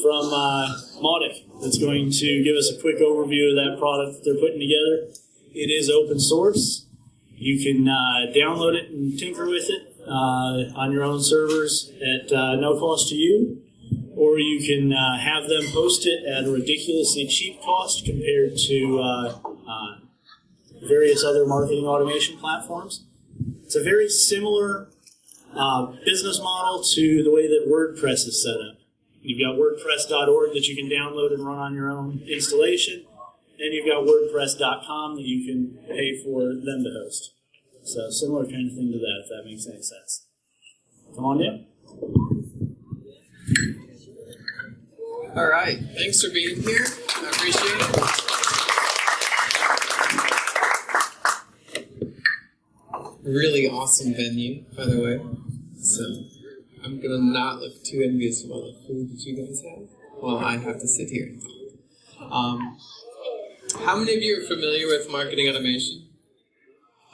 from Mautic that's going to give us a quick overview of that product that they're putting together. It is open source. You can download it and tinker with it on your own servers at no cost to you, or you can have them host it at a ridiculously cheap cost compared to various other marketing automation platforms. It's a very similar business model to the way that WordPress is set up. You've got WordPress.org that you can download and run on your own installation, and you've got WordPress.com that you can pay for them to host. So similar kind of thing to that, if that makes any sense. Come on in. All right, thanks for being here. I appreciate it. Really awesome venue, by the way. So I'm gonna not look too envious of all the food that you guys have while I have to sit here and talk. How many of you are familiar with marketing automation?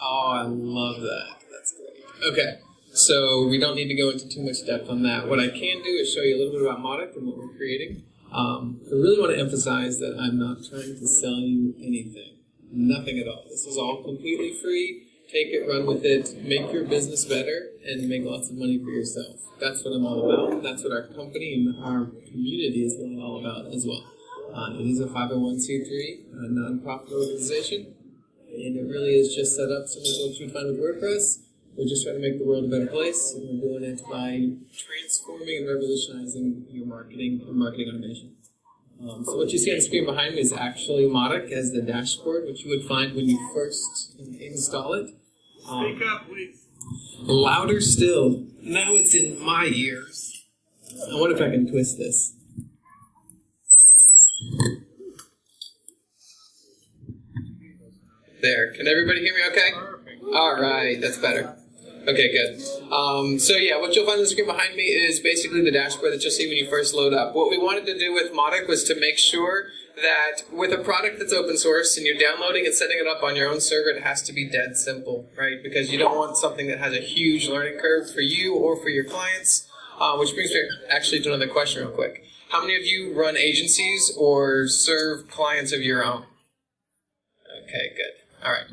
Oh, I love that. That's great. Okay, so we don't need to go into too much depth on that. What I can do is show you a little bit about Mautic and what we're creating. I really want to emphasize that I'm not trying to sell you anything. Nothing at all. This is all completely free. Take it, run with it, make your business better, and make lots of money for yourself. That's what I'm all about. That's what our company and our community is really all about as well. It is a 501c3 nonprofit organization, and it really is just set up similar to what you would find with WordPress. We're just trying to make the world a better place, and we're doing it by transforming and revolutionizing your marketing and marketing automation. So what you see on the screen behind me is actually Mautic as the dashboard, which you would find when you first install it. Speak up, please. Louder still. Now it's in my ears. I wonder if I can twist this. There. Can everybody hear me okay? Perfect. All right. That's better. Okay, good. So yeah, what you'll find on the screen behind me is basically the dashboard that you'll see when you first load up. What we wanted to do with Mautic was to make sure that with a product that's open source and you're downloading and setting it up on your own server, it has to be dead simple, right? Because you don't want something that has a huge learning curve for you or for your clients, which brings me actually to another question real quick. How many of you run agencies or serve clients of your own? Okay, good. All right.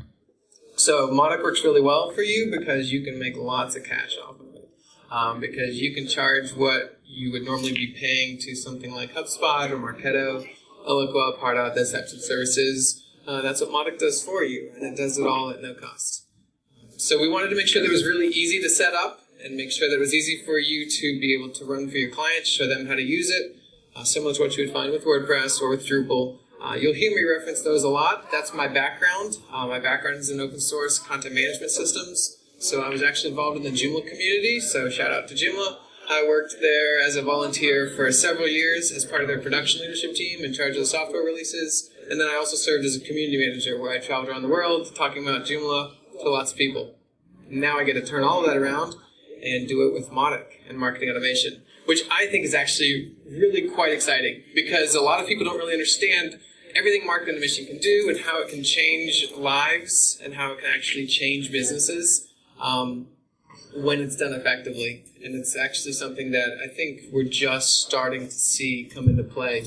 So Mautic works really well for you because you can make lots of cash off of it. Because you can charge what you would normally be paying to something like HubSpot or Marketo, Eloqua, Pardot, those types of services. That's what Mautic does for you, and it does it all at no cost. So we wanted to make sure that it was really easy to set up and make sure that it was easy for you to be able to run for your clients, show them how to use it, similar to what you would find with WordPress or with Drupal. You'll hear me reference those a lot. That's my background. My background is in open source content management systems. So I was actually involved in the Joomla community, so shout out to Joomla. I worked there as a volunteer for several years as part of their production leadership team in charge of the software releases. And then I also served as a community manager where I traveled around the world talking about Joomla to lots of people. Now I get to turn all of that around and do it with Mautic and marketing automation, which I think is actually really quite exciting because a lot of people don't really understand everything marketing automation can do and how it can change lives and how it can actually change businesses when it's done effectively. And it's actually something that I think we're just starting to see come into play.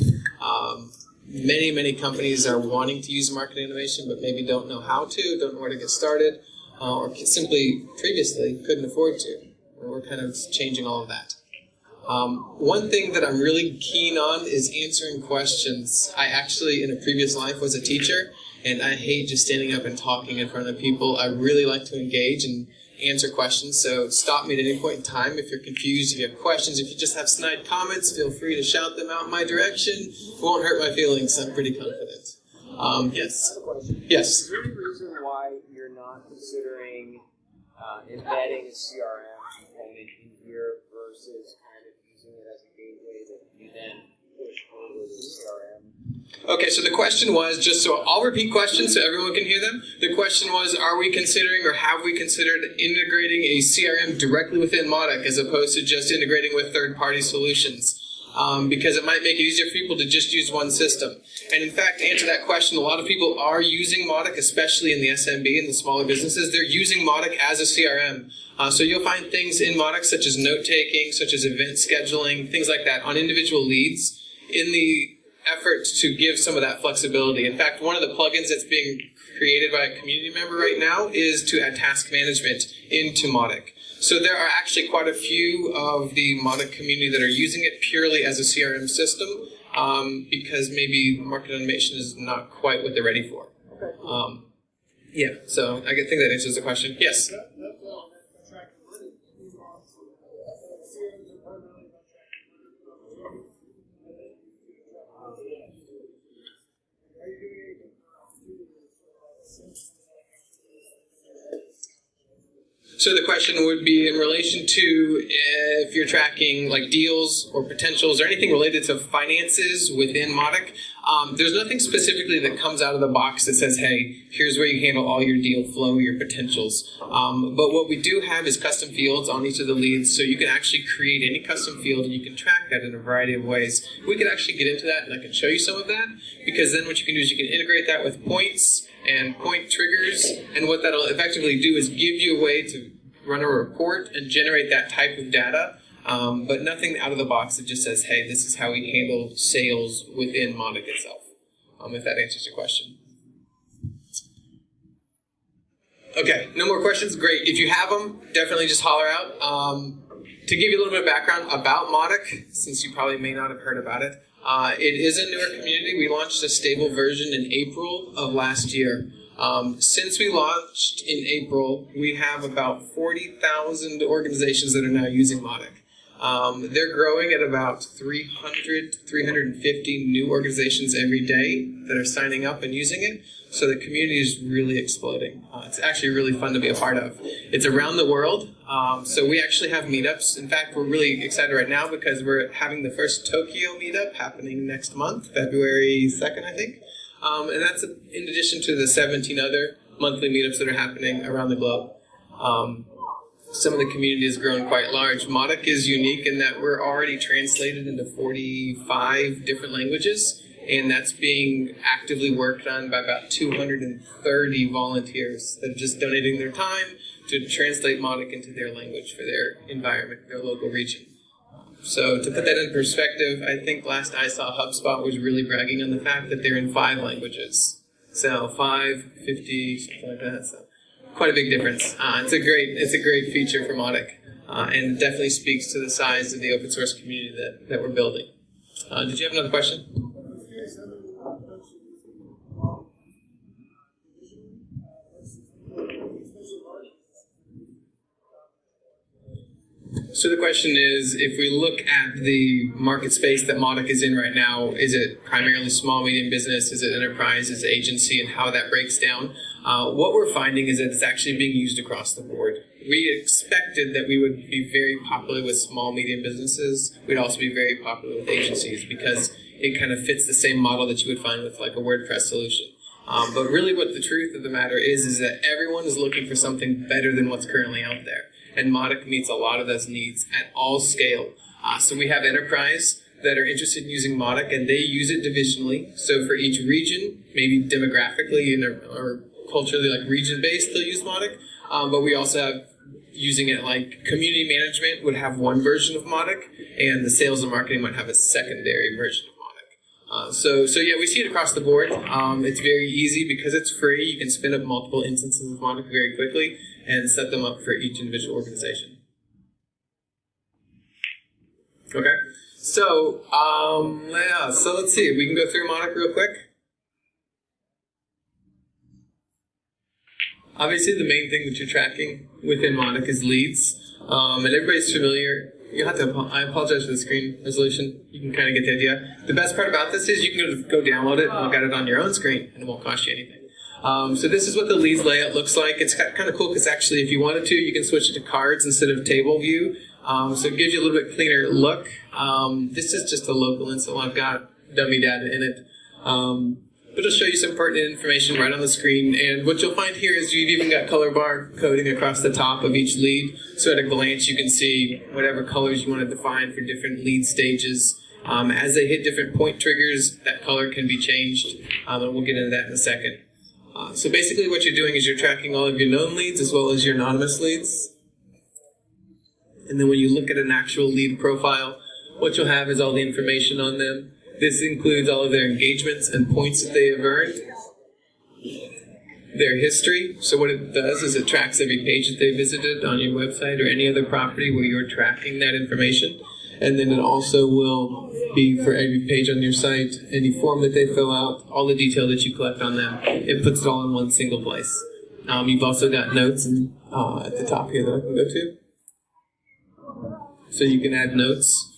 Many companies are wanting to use marketing automation but maybe don't know how to, don't know where to get started, or simply previously couldn't afford to. We're kind of changing all of that. One thing that I'm really keen on is answering questions. I actually, in a previous life, was a teacher, and I hate just standing up and talking in front of people. I really like to engage and answer questions, so stop me at any point in time if you're confused, if you have questions. If you just have snide comments, feel free to shout them out my direction. It won't hurt my feelings. I'm pretty confident. Yes? Yes? Is there any reason why you're not considering embedding a CRM component in here versus kind of using it as a gateway that you then push over the CRM? Okay, so the question was, just so I'll repeat questions so everyone can hear them. The question was, are we considering or have we considered integrating a CRM directly within Mautic as opposed to just integrating with third-party solutions? Because it might make it easier for people to just use one system. And in fact, to answer that question, a lot of people are using Mautic, especially in the SMB and the smaller businesses. They're using Mautic as a CRM. So you'll find things in Mautic such as note-taking, such as event scheduling, things like that on individual leads. in the effort to give some of that flexibility. In fact, one of the plugins that's being created by a community member right now is to add task management into Mautic. So there are actually quite a few of the Mautic community that are using it purely as a CRM system because maybe market automation is not quite what they're ready for. Yeah, so I think that answers the question. Yes? So the question would be in relation to if you're tracking like deals or potentials or anything related to finances within Mautic. There's nothing specifically that comes out of the box that says, hey, here's where you handle all your deal flow, your potentials. But what we do have is custom fields on each of the leads, so you can actually create any custom field and you can track that in a variety of ways. We could actually get into that and I can show you some of that, because then what you can do is you can integrate that with points and point triggers, and what that'll effectively do is give you a way to run a report and generate that type of data, but nothing out of the box that just says, hey, this is how we handle sales within Mautic itself, if that answers your question. Okay, no more questions? Great. If you have them, definitely just holler out. To give you a little bit of background about Mautic, since you probably may not have heard about it, it is a newer community. We launched a stable version in April of last year. Since we launched in April, we have about 40,000 organizations that are now using Mautic. They're growing at about 350 new organizations every day that are signing up and using it. So the community is really exploding. It's actually really fun to be a part of. It's around the world. So we actually have meetups. In fact, we're really excited right now because we're having the first Tokyo meetup happening next month, February 2nd, I think. And that's in addition to the 17 other monthly meetups that are happening around the globe. Some of the community has grown quite large. Mautic is unique in that we're already translated into 45 different languages, and that's being actively worked on by about 230 volunteers that are just donating their time to translate Mautic into their language for their environment, their local region. So to put that in perspective, I think last I saw HubSpot was really bragging on the fact that they're in 5 languages. So 5, 50, something like that. So quite a big difference. It's a great feature for Mautic, and definitely speaks to the size of the open source community that we're building. Did you have another question? So the question is, if we look at the market space that Mautic is in right now, is it primarily small, medium business? Is it enterprise? Is it agency? And how that breaks down? What we're finding is that it's actually being used across the board. We expected that we would be very popular with small, medium businesses. We'd also be very popular with agencies because it kind of fits the same model that you would find with like a WordPress solution. But really what the truth of the matter is that everyone is looking for something better than what's currently out there. And Mautic meets a lot of those needs at all scale. So we have enterprise that are interested in using Mautic, and they use it divisionally. So for each region, maybe demographically or culturally, like region-based, they'll use Mautic. But we also have using it like community management would have one version of Mautic, and the sales and marketing might have a secondary version of Mautic. So yeah, we see it across the board. It's very easy because it's free. You can spin up multiple instances of Mautic very quickly and set them up for each individual organization. Okay, so so let's see. We can go through Mautic real quick. Obviously, the main thing that you're tracking within Mautic is leads, and everybody's familiar. You have to. I apologize for the screen resolution. You can kind of get the idea. The best part about this is you can go download it and look at it on your own screen, and it won't cost you anything. So this is what the leads layout looks like. It's kind of cool because actually, if you wanted to, you can switch it to cards instead of table view. So it gives you a little bit cleaner look. This is just a local install. I've got dummy data in it. But it'll show you some pertinent information right on the screen. And what you'll find here is you've even got color bar coding across the top of each lead. So at a glance, you can see whatever colors you want to define for different lead stages. As they hit different point triggers, that color can be changed. And we'll get into that in a second. So basically what you're doing is you're tracking all of your known leads as well as your anonymous leads. And then when you look at an actual lead profile, what you'll have is all the information on them. This includes all of their engagements and points that they have earned, their history. So what it does is it tracks every page that they visited on your website or any other property where you're tracking that information. And then it also will be for every page on your site, any form that they fill out, all the detail that you collect on them. It puts it all in one single place. You've also got notes at the top here that I can go to. So you can add notes,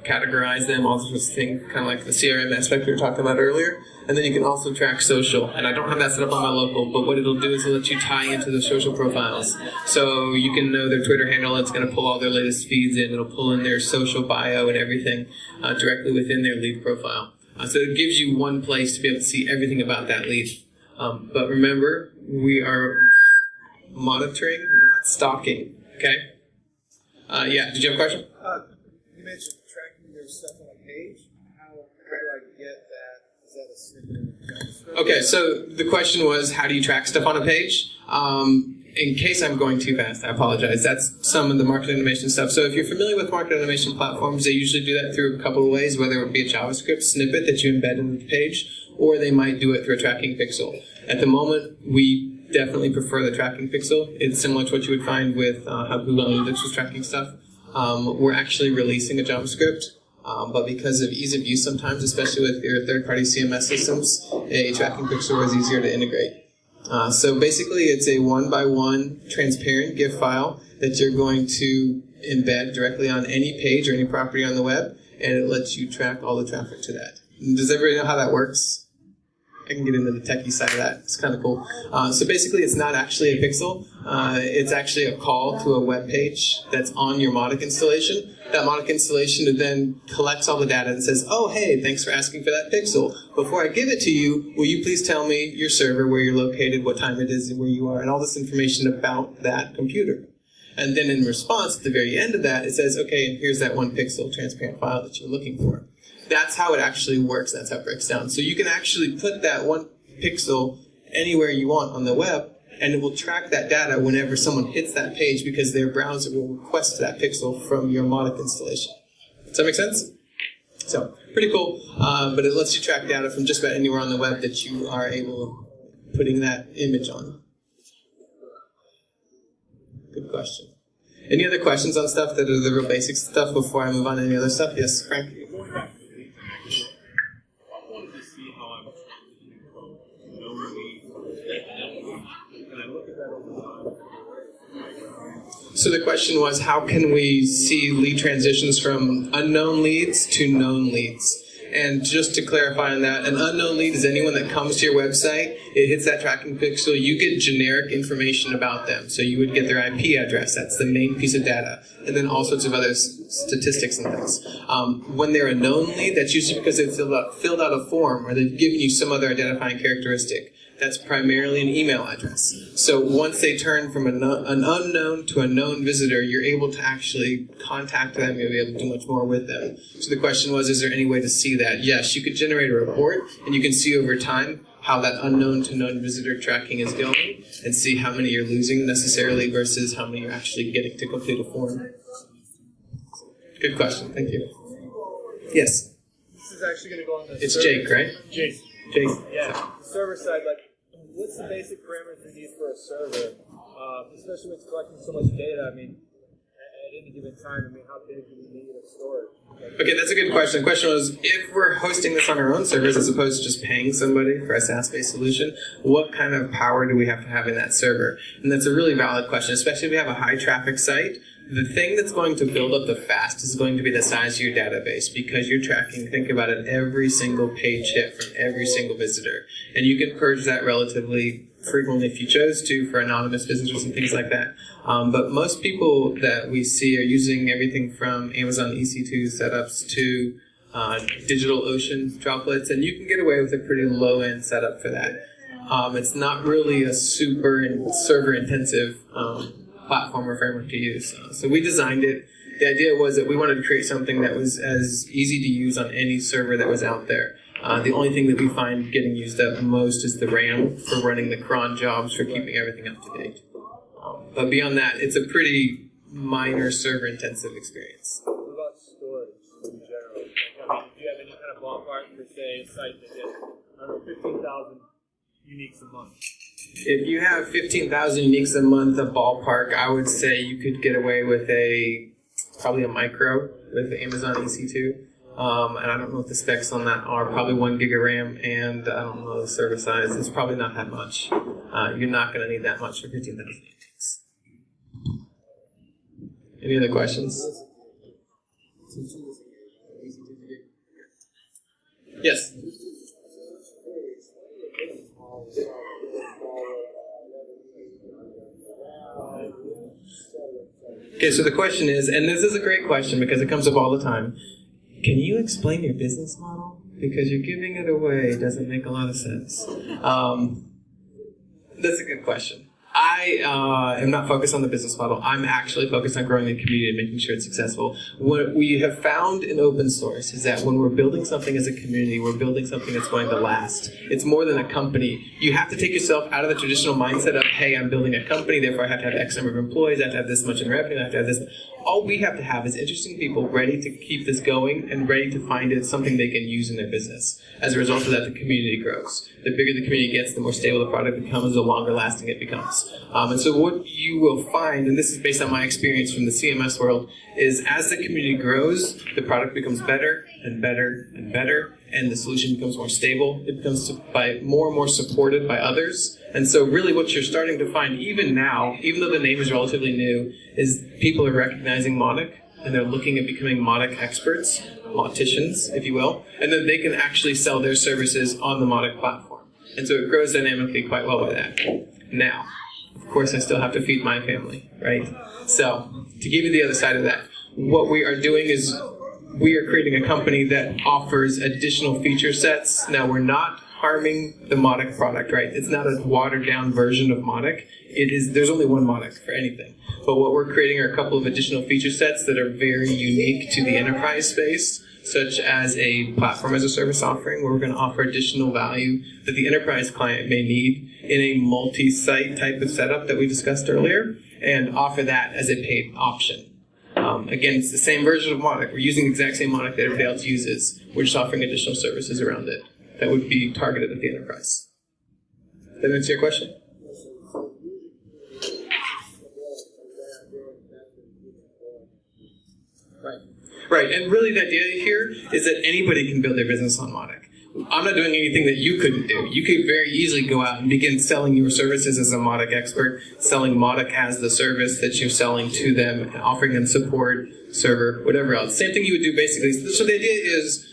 categorize them, all sorts of things, kind of like the CRM aspect we were talking about earlier. And then you can also track social. And I don't have that set up on my local, but what it'll do is it'll let you tie into the social profiles. So you can know their Twitter handle. It's going to pull all their latest feeds in. It'll pull in their social bio and everything directly within their lead profile. So it gives you one place to be able to see everything about that lead. But remember, we are monitoring, not stalking. Okay? Yeah, did you have a question? You mentioned tracking your stuff on a page. How do I get that? Is that a snippet in the JavaScript? Okay, so the question was, how do you track stuff on a page? In case I'm going too fast, I apologize. That's some of the market automation stuff. So if you're familiar with market automation platforms, they usually do that through a couple of ways, whether it be a JavaScript snippet that you embed in the page, or they might do it through a tracking pixel. At the moment, we definitely prefer the tracking pixel. It's similar to what you would find with how Google Analytics was tracking stuff. We're actually releasing a JavaScript, but because of ease of use sometimes, especially with your third-party CMS systems, a tracking pixel is easier to integrate. So basically, it's a one-by-one transparent GIF file that you're going to embed directly on any page or any property on the web, and it lets you track all the traffic to that. Does everybody know how that works? I can get into the techie side of that. It's kind of cool. So basically, it's not actually a pixel. It's actually a call to a web page that's on your Mautic installation. That Mautic installation then collects all the data and says, oh, hey, thanks for asking for that pixel. Before I give it to you, will you please tell me your server, where you're located, what time it is, and where you are, and all this information about that computer. And then in response, at the very end of that, it says, okay, and here's that one pixel transparent file that you're looking for. That's how it actually works. That's how it breaks down. So you can actually put that one pixel anywhere you want on the web, and it will track that data whenever someone hits that page because their browser will request that pixel from your Mautic installation. Does that make sense? So, pretty cool. But it lets you track data from just about anywhere on the web that you are able of putting that image on. Good question. Any other questions on stuff that are the real basic stuff before I move on to any other stuff? Yes, Frank? So the question was, how can we see lead transitions from unknown leads to known leads? And just to clarify on that, an unknown lead is anyone that comes to your website, it hits that tracking pixel, you get generic information about them. So you would get their IP address, that's the main piece of data, and then all sorts of other statistics and things. When they're a known lead, that's usually because they've filled out a form or they've given you some other identifying characteristic. That's primarily an email address. So once they turn from an unknown to a known visitor, you're able to actually contact them. You'll be able to do much more with them. So the question was, is there any way to see that? Yes, you could generate a report, and you can see over time how that unknown to known visitor tracking is going and see how many you're losing necessarily versus how many you're actually getting to complete a form. Good question. Thank you. Yes? This is actually going to go on the It's server. Jake, right? Jake. Jake. Yeah, the server side, like, what's the basic parameters you need for a server? Especially when it's collecting so much data, I mean, at any given time, I mean, how big do we need of storage? Okay, that's a good question. The question was, if we're hosting this on our own servers as opposed to just paying somebody for a SaaS-based solution, what kind of power do we have to have in that server? And that's a really valid question, especially if we have a high-traffic site. The thing that's going to build up the fastest is going to be the size of your database because you're tracking, think about it, every single page hit from every single visitor. And you can purge that relatively frequently if you chose to for anonymous visitors and things like that. But most people that we see are using everything from Amazon EC2 setups to DigitalOcean droplets, and you can get away with a pretty low-end setup for that. It's not really a super server-intensive platform or framework to use. So we designed it. The idea was that we wanted to create something that was as easy to use on any server that was out there. The only thing that we find getting used up most is the RAM for running the cron jobs for keeping everything up to date. But beyond that, it's a pretty minor server-intensive experience. What about storage in general? I mean, do you have any kind of ballpark say, a site that gets, I don't know, 15,000 uniques a month? If you have 15,000 uniques a month, a ballpark, I would say you could get away with probably a micro with Amazon EC2. And I don't know what the specs on that are. Probably 1 gig of RAM, and I don't know the server size. It's probably not that much. You're not going to need that much for 15,000 uniques. Any other questions? Yes. Okay, so the question is, and this is a great question because it comes up all the time, can you explain your business model? Because you're giving it away doesn't make a lot of sense. That's a good question. I am not focused on the business model. I'm actually focused on growing the community and making sure it's successful. What we have found in open source is that when we're building something as a community, we're building something that's going to last. It's more than a company. You have to take yourself out of the traditional mindset of, hey, I'm building a company, therefore I have to have X number of employees, I have to have this much in revenue, I have to have this. All we have to have is interesting people ready to keep this going and ready to find it something they can use in their business. As a result of that, the community grows. The bigger the community gets, the more stable the product becomes, the longer lasting it becomes. And so what you will find, and this is based on my experience from the CMS world, is as the community grows, the product becomes better and better and better, and the solution becomes more stable. It becomes more and more supported by others. And so really what you're starting to find, even now, even though the name is relatively new, is people are recognizing Mautic, and they're looking at becoming Mautic experts, Mauticians, if you will, and then they can actually sell their services on the Mautic platform. And so it grows dynamically quite well with that. Now, of course, I still have to feed my family, right? So, to give you the other side of that, what we are doing is we are creating a company that offers additional feature sets. Now, we're not harming the Mautic product, right? It's not a watered-down version of Mautic. There's only one Mautic for anything. But what we're creating are a couple of additional feature sets that are very unique to the enterprise space, such as a platform as a service offering, where we're going to offer additional value that the enterprise client may need in a multi-site type of setup that we discussed earlier, and offer that as a paid option. Again, it's the same version of Mautic. We're using the exact same Mautic that everybody else uses. We're just offering additional services around it that would be targeted at the enterprise. Does that answer your question? Right, and really the idea here is that anybody can build their business on Mautic. I'm not doing anything that you couldn't do. You could very easily go out and begin selling your services as a Mautic expert, selling Mautic as the service that you're selling to them, and offering them support, server, whatever else. Same thing you would do basically. So the idea is,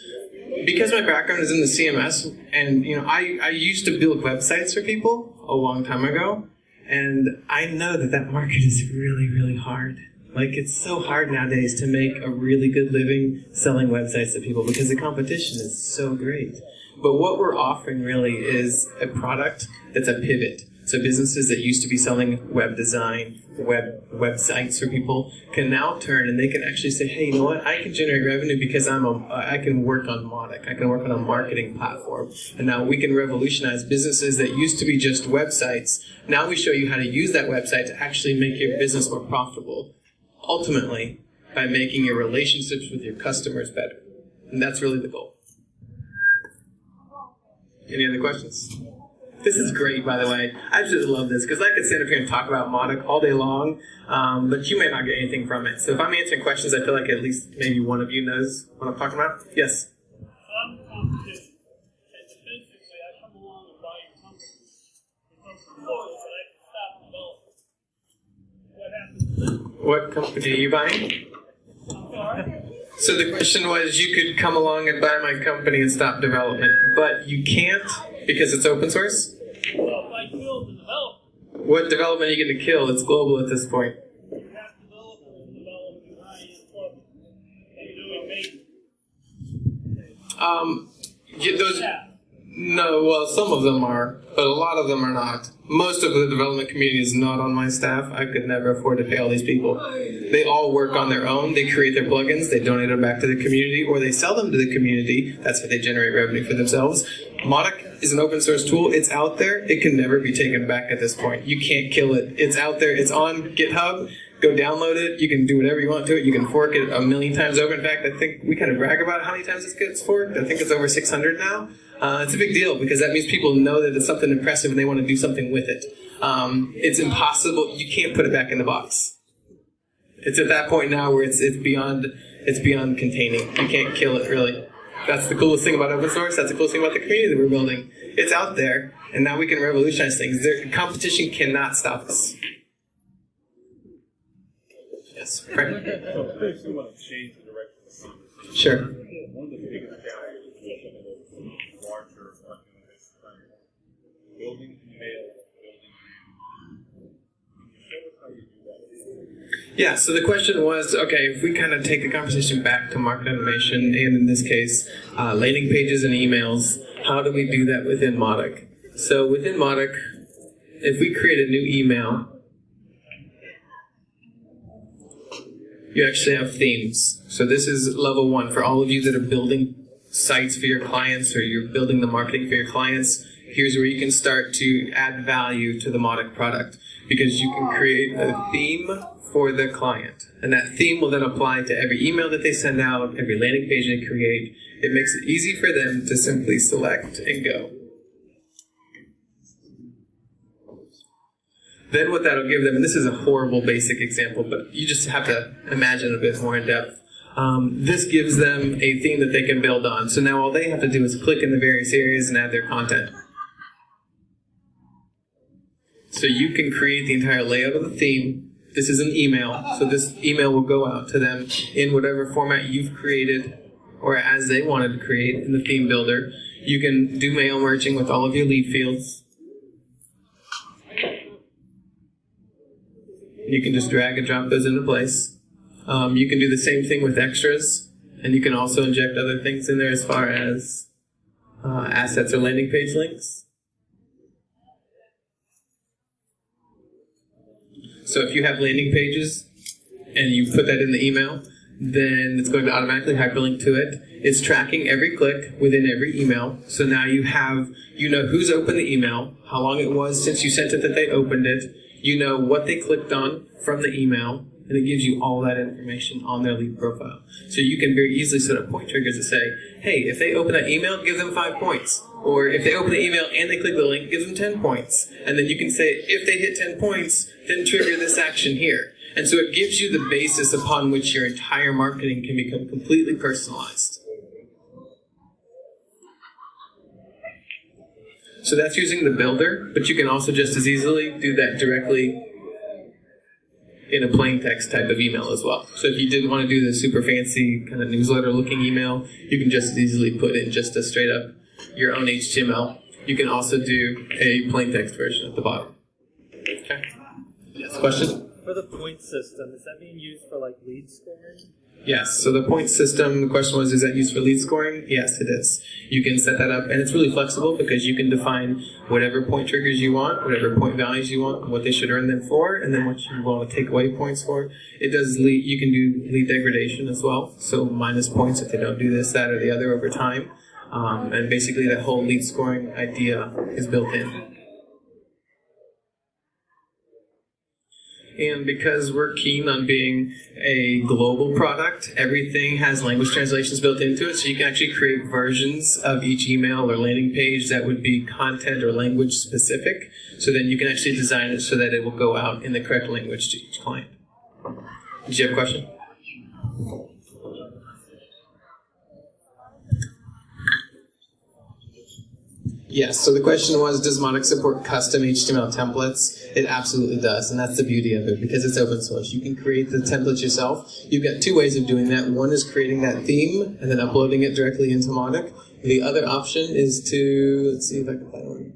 because my background is in the CMS, and I used to build websites for people a long time ago, and I know that market is really, really hard. Like, it's so hard nowadays to make a really good living selling websites to people because the competition is so great. But what we're offering really is a product that's a pivot. So businesses that used to be selling web design, websites for people can now turn and they can actually say, hey, you know what? I can generate revenue because I can work on Mautic. I can work on a marketing platform. And now we can revolutionize businesses that used to be just websites. Now we show you how to use that website to actually make your business more profitable. Ultimately, by making your relationships with your customers better. And that's really the goal. Any other questions? This is great, by the way. I absolutely love this, because I could stand up here and talk about Mautic all day long, but you may not get anything from it. So if I'm answering questions, I feel like at least maybe one of you knows what I'm talking about. Yes? I'm competition. And basically, I come along and buy your company. It comes from forward, but I can stop developing. What happens then? What company are you buying? I'm sorry? So the question was, you could come along and buy my company and stop development, but you can't because it's open source? Well, if I kill the developer, What development are you going to kill? It's global at this point. you have developing high-end equipment. And doing maintenance. No, well, some of them are, but a lot of them are not. Most of the development community is not on my staff. I could never afford to pay all these people. They all work on their own. They create their plugins. They donate them back to the community, or they sell them to the community. That's how they generate revenue for themselves. Mautic is an open source tool. It's out there. It can never be taken back at this point. You can't kill it. It's out there. It's on GitHub. go download it. You can do whatever you want to it. You can fork it a million times over. In fact, I think we kind of brag about how many times it gets forked. I think it's over 600 now. It's a big deal because that means people know that it's something impressive and they want to do something with it. It's impossible. You can't put it back in the box. It's at that point now where it's beyond containing. You can't kill it, really. That's the coolest thing about open source. That's the coolest thing about the community that we're building. It's out there, and now we can revolutionize things. Competition cannot stop us. Yes, Frank? So I actually want to change the direction of the conversation. Sure. One of the biggest challenges with some of those larger organizations, building email, building. Can you show us how you do that? Yeah, so the question was, okay, if we kind of take the conversation back to market automation, and in this case, landing pages and emails, how do we do that within Mautic? So within Mautic, if we create a new email, you actually have themes. So this is level 1 for all of you that are building sites for your clients or you're building the marketing for your clients. Here's where you can start to add value to the Mautic product because you can create a theme for the client. And that theme will then apply to every email that they send out, every landing page they create. It makes it easy for them to simply select and go. Then what that'll give them, and this is a horrible basic example, but you just have to imagine a bit more in depth. This gives them a theme that they can build on. So now all they have to do is click in the various areas and add their content. So you can create the entire layout of the theme. This is an email, so this email will go out to them in whatever format you've created or as they wanted to create in the theme builder. You can do mail merging with all of your lead fields. You can just drag and drop those into place. You can do the same thing with extras, and you can also inject other things in there as far as assets or landing page links. So if you have landing pages and you put that in the email, then it's going to automatically hyperlink to it. It's tracking every click within every email. So now you know who's opened the email, how long it was since you sent it that they opened it. You know what they clicked on from the email, and it gives you all that information on their lead profile. So you can very easily set up point triggers to say, hey, if they open that email, give them 5 points. Or if they open the email and they click the link, give them 10 points. And then you can say, if they hit 10 points, then trigger this action here. And so it gives you the basis upon which your entire marketing can become completely personalized. So that's using the builder, but you can also just as easily do that directly in a plain text type of email as well. So if you didn't want to do the super fancy kind of newsletter looking email, you can just as easily put in just a straight up your own HTML. You can also do a plain text version at the bottom. Okay. Yes, question? For the point system, is that being used for like lead scoring? Yes, so the point system, the question was, is that used for lead scoring? Yes, it is. You can set that up, and it's really flexible because you can define whatever point triggers you want, whatever point values you want, what they should earn them for, and then what you want to take away points for. It does lead, you can do lead degradation as well, so minus points if they don't do this, that, or the other over time. And basically that whole lead scoring idea is built in. And because we're keen on being a global product, everything has language translations built into it, so you can actually create versions of each email or landing page that would be content or language specific, so then you can actually design it so that it will go out in the correct language to each client. Did you have a question? Yes, so the question was, does Mautic support custom HTML templates? It absolutely does, and that's the beauty of it, because it's open source. You can create the templates yourself. You've got 2 ways of doing that. One is creating that theme and then uploading it directly into Mautic. The other option is to, let's see if I can find one.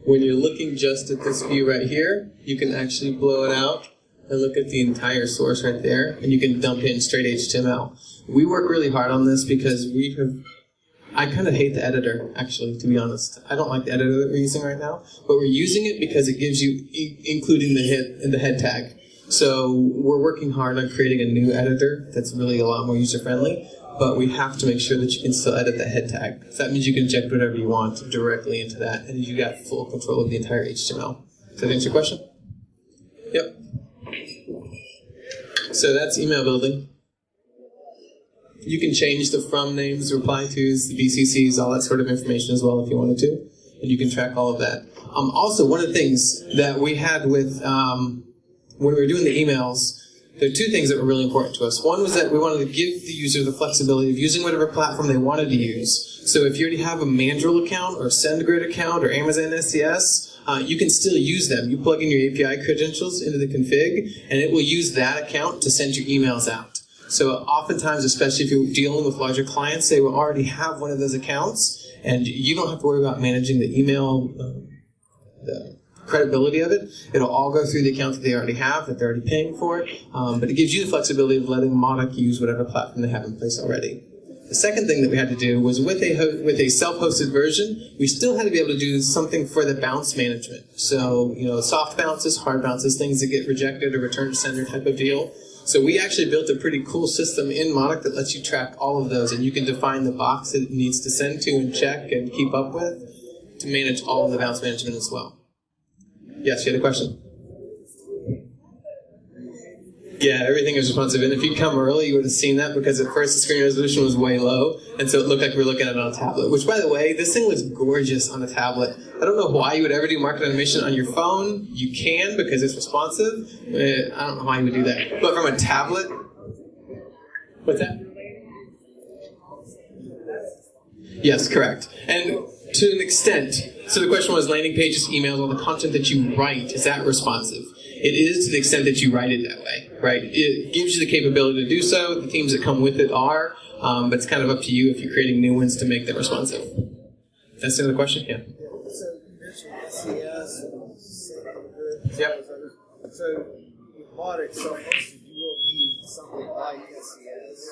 When you're looking just at this view right here, you can actually blow it out and look at the entire source right there, and you can dump in straight HTML. We work really hard on this because I kind of hate the editor, actually, to be honest. I don't like the editor that we're using right now, but we're using it because it gives you including the head tag. So we're working hard on creating a new editor that's really a lot more user-friendly, but we have to make sure that you can still edit the head tag. So that means you can inject whatever you want directly into that, and you got full control of the entire HTML. Does that answer your question? Yep. So that's email building. You can change the from names, reply tos, the BCCs, all that sort of information as well if you wanted to. And you can track all of that. Also, one of the things that we had with, when we were doing the emails, there are two things that were really important to us. One was that we wanted to give the user the flexibility of using whatever platform they wanted to use. So if you already have a Mandrill account or a SendGrid account or Amazon SES, you can still use them. You plug in your API credentials into the config, and it will use that account to send your emails out. So oftentimes, especially if you're dealing with larger clients, they will already have one of those accounts, and you don't have to worry about managing the email, the credibility of it. It'll all go through the account that they already have, that they're already paying for. But it gives you the flexibility of letting Mautic use whatever platform they have in place already. The second thing that we had to do was with a self-hosted version, we still had to be able to do something for the bounce management. So, soft bounces, hard bounces, things that get rejected or return to sender type of deal. So we actually built a pretty cool system in Mautic that lets you track all of those, and you can define the box that it needs to send to and check and keep up with to manage all of the bounce management as well. Yes, you had a question? Yeah, everything is responsive. And if you'd come early, you would have seen that because at first the screen resolution was way low, and so it looked like we were looking at it on a tablet, which, by the way, this thing looks gorgeous on a tablet. I don't know why you would ever do market automation on your phone. You can because it's responsive. I don't know why you would do that. But from a tablet, what's that? Yes, correct. And to an extent, so the question was landing pages, emails, all the content that you write, is that responsive? It is to the extent that you write it that way, right? It gives you the capability to do so. The themes that come with it are, but it's kind of up to you if you're creating new ones to make them responsive. That's the other question? Yeah. So you mentioned SES and SendGrid. Yep. So with Mautic self-hosted, you will need something like SES.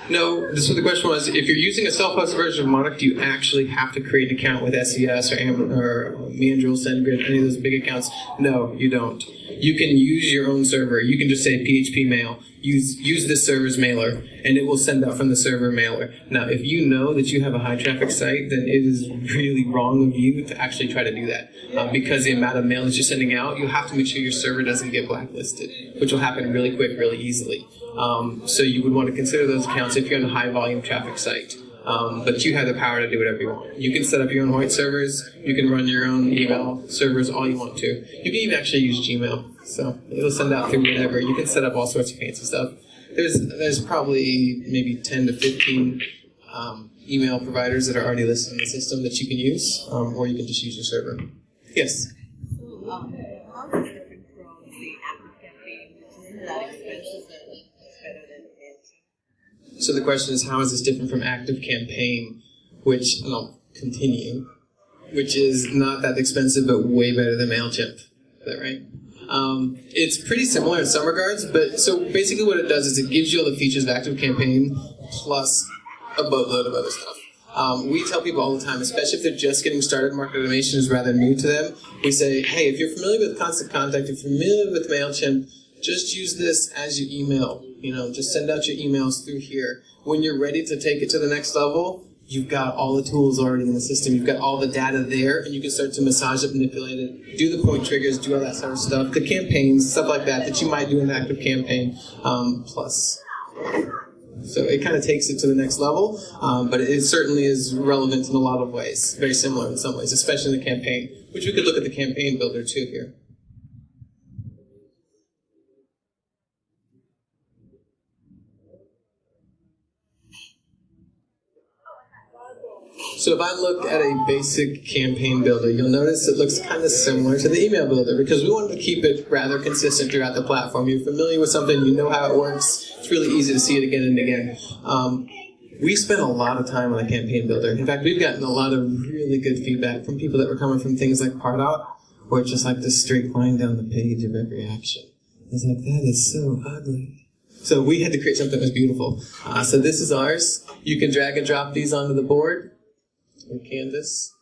No, so the question was, if you're using a self-hosted version of Mautic, do you actually have to create an account with SES or Mandrill, SendGrid, any of those big accounts? No, you don't. You can use your own server. You can just say PHP mail, use this server's mailer, and it will send out from the server mailer. Now, if you know that you have a high-traffic site, then it is really wrong of you to actually try to do that. Because the amount of mail that you're sending out, you have to make sure your server doesn't get blacklisted, which will happen really quick, really easily. So you would want to consider those accounts if you're on a high-volume traffic site. But you have the power to do whatever you want. You can set up your own white servers. You can run your own email servers all you want to. You can even actually use Gmail. So it'll send out through whatever. You can set up all sorts of fancy stuff. There's probably maybe 10 to 15 email providers that are already listed in the system that you can use, or you can just use your server. Yes? So, how is it different from, say, ActiveCampaign, which isn't that expensive and it's better than MailChimp? So the question is, how is this different from ActiveCampaign, which, and I'll continue, which is not that expensive but way better than MailChimp? Is that right? It's pretty similar in some regards, but so basically what it does is it gives you all the features of ActiveCampaign plus a boatload of other stuff. We tell people all the time, especially if they're just getting started, market automation is rather new to them. We say, hey, if you're familiar with Constant Contact, if you're familiar with MailChimp, just use this as your email. Just send out your emails through here. When you're ready to take it to the next level, you've got all the tools already in the system. You've got all the data there, and you can start to massage it, manipulate it, do the point triggers, do all that sort of stuff, the campaigns, stuff like that you might do in an ActiveCampaign plus. So it kind of takes it to the next level, but it certainly is relevant in a lot of ways, very similar in some ways, especially in the campaign, which we could look at the campaign builder too here. So if I look at a basic campaign builder, you'll notice it looks kind of similar to the email builder because we wanted to keep it rather consistent throughout the platform. You're familiar with something, you know how it works. It's really easy to see it again and again. We spent a lot of time on the campaign builder. In fact, we've gotten a lot of really good feedback from people that were coming from things like Pardot, where it's just like this straight line down the page of every action. It's like, that is so ugly. So we had to create something that was beautiful. So this is ours. You can drag and drop these onto the board or canvas.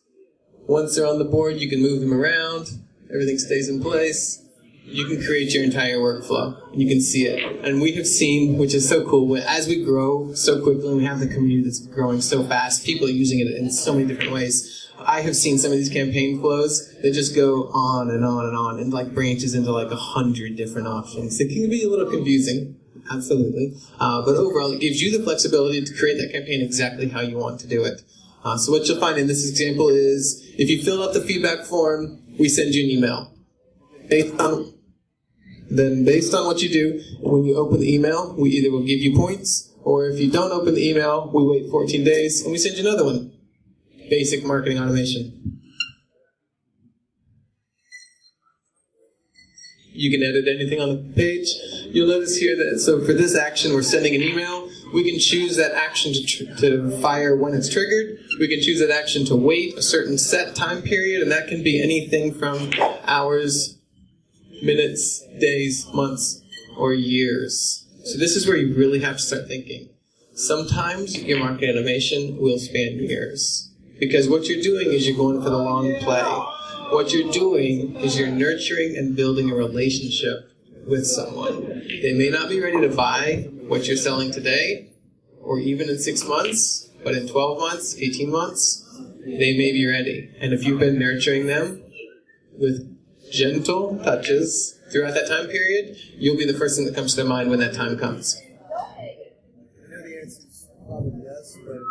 Once they're on the board, you can move them around. Everything stays in place. you can create your entire workflow. You can see it. And we have seen, which is so cool, as we grow so quickly and we have the community that's growing so fast, people are using it in so many different ways. I have seen some of these campaign flows that just go on and on and on and like branches into like 100 different options. It can be a little confusing, absolutely. But overall, it gives you the flexibility to create that campaign exactly how you want to do it. So what you'll find in this example is if you fill out the feedback form, we send you an email. Based on what you do, when you open the email, we either will give you points, or if you don't open the email, we wait 14 days and we send you another one. Basic marketing automation. You can edit anything on the page. You'll notice here that, so for this action, we're sending an email. We can choose that action to fire when it's triggered. We can choose that action to wait a certain set time period, and that can be anything from hours, minutes, days, months, or years. So this is where you really have to start thinking. Sometimes your marketing automation will span years. Because what you're doing is you're going for the long play. What you're doing is you're nurturing and building a relationship with someone. They may not be ready to buy what you're selling today, or even in 6 months, but in 12 months, 18 months, they may be ready. And if you've been nurturing them with gentle touches throughout that time period, you'll be the first thing that comes to their mind when that time comes. I know the answer is probably yes, but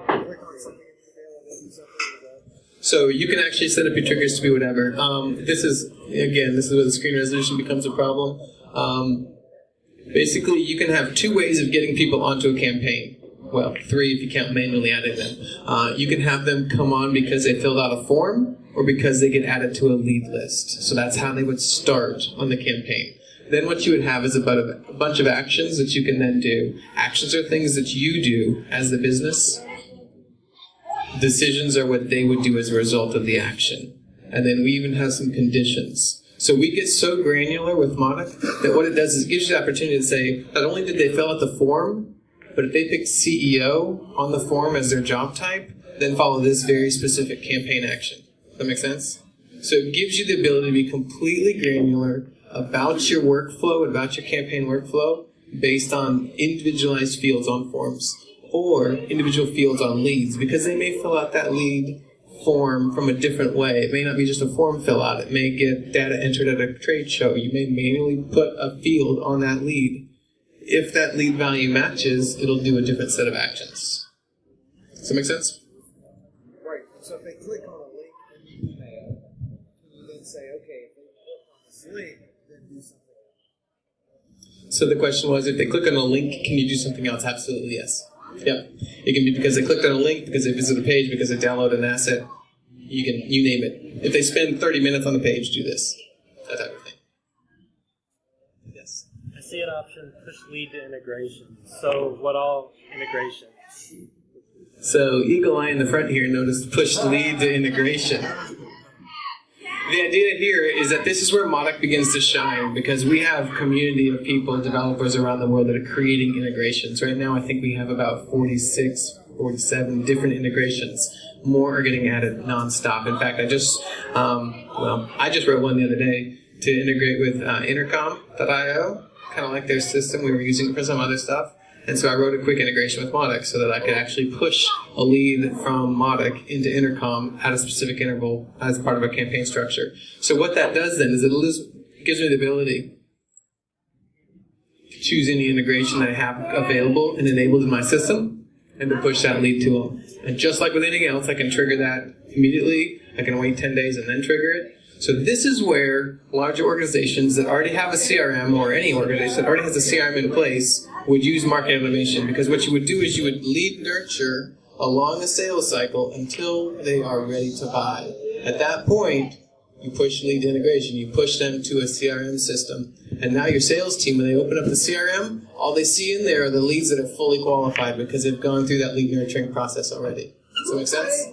click on something in the email and then do something with that. So you can actually set up your triggers to be whatever. This is where the screen resolution becomes a problem. Basically, you can have 2 ways of getting people onto a campaign. Well, 3 if you count manually adding them. You can have them come on because they filled out a form or because they get added to a lead list. So that's how they would start on the campaign. Then what you would have is a bunch of actions that you can then do. Actions are things that you do as the business. Decisions are what they would do as a result of the action. And then we even have some conditions. So we get so granular with Mautic that what it does is it gives you the opportunity to say, not only did they fill out the form, but if they pick CEO on the form as their job type, then follow this very specific campaign action. Does that make sense? So it gives you the ability to be completely granular about your workflow, about your campaign workflow, based on individualized fields on forms or individual fields on leads, because they may fill out that lead form from a different way. It may not be just a form fill out. It may get data entered at a trade show. You may manually put a field on that lead. If that lead value matches, it'll do a different set of actions. Does that make sense? Right. So if they click on a link in the email, you then say, okay, if they click on this link, then do something else. So the question was, if they click on a link, can you do something else? Absolutely, yes. Yeah. It can be because they clicked on a link, because they visited a page, because they downloaded an asset. You name it. If they spend 30 minutes on the page, do this. That type of thing. Yes. I see an option, push lead to integration. So what all integrations? So Eagle Eye in the front here noticed push lead to integration. The idea here is that this is where Mautic begins to shine, because we have a community of people, developers around the world that are creating integrations. Right now I think we have about 46, 47 different integrations. More are getting added nonstop. In fact, I just wrote one the other day to integrate with Intercom.io, kind of like their system. We were using it for some other stuff. And so I wrote a quick integration with Mautic so that I could actually push a lead from Mautic into Intercom at a specific interval as part of a campaign structure. So what that does then is it gives me the ability to choose any integration that I have available and enabled in my system and to push that lead to them. And just like with anything else, I can trigger that immediately. I can wait 10 days and then trigger it. So this is where larger organizations that already have a CRM, or any organization that already has a CRM in place, would use marketing automation, because what you would do is you would lead nurture along a sales cycle until they are ready to buy. At that point, you push lead integration. You push them to a CRM system. And now your sales team, when they open up the CRM, all they see in there are the leads that are fully qualified because they've gone through that lead nurturing process already. Does that make sense?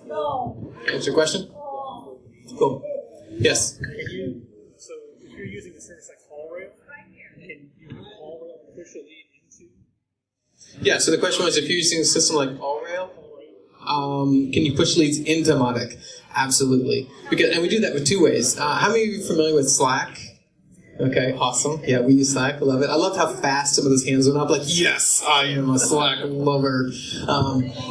Answer your question? Cool. Yes? So if you're using a service like CallRail, can you use CallRail and push a lead into? Yeah, so the question was, if you're using a system like AllRail, can you push leads into Mautic? Absolutely. And we do that with two ways. How many of you are familiar with Slack? Okay, awesome. Yeah, we use Slack. I love it. I love how fast some of those hands went up. Like, yes, I am a Slack lover.